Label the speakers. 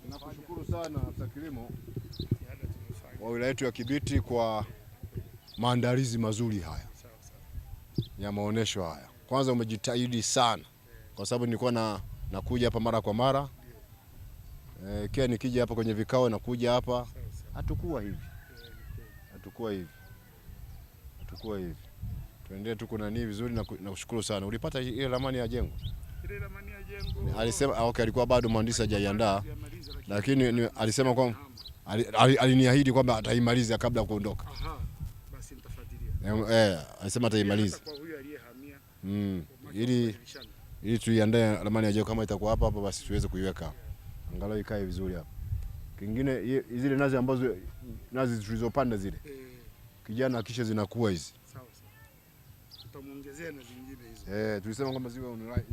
Speaker 1: Nakushukuru sana afisa kilimo wa wilaya yetu ya Kibiti kwa maandalizi mazuri haya ya maonesho haya. Kwanza umejitahidi sana kwa sababu nilikuwa nakuja hapa mara kwa mara. Kia nikija hapa kwenye vikao nakuja hapa. Hatakuwa hivi. Tuendelee tu kuna nini vizuri na kushukuru sana. Ulipata ile ramani ya jengo?
Speaker 2: Ile ramani ya jengo.
Speaker 1: Alisema okay, alikuwa bado mhandisi hajaiandaa, lakini alisema kwamba aliniahidi kwamba ataimaliza kabla ya kuondoka.
Speaker 2: Aha. Basi nitafuatilia.
Speaker 1: Alisema ataimaliza.
Speaker 2: Kwa huyu aliyehamia.
Speaker 1: Ili tuiandae ramani ya jengo, kama itakuwa hapa basi tuweze kuiweka. Angalau ikae vizuri hapa. Kingine zile nazi ambazo tulizopanda zile. Kijana kisha zinakuwa hizi.
Speaker 2: Sawa. Tutamuongezea na zingine hizo.
Speaker 1: Tulisema kwamba ziwe na moja.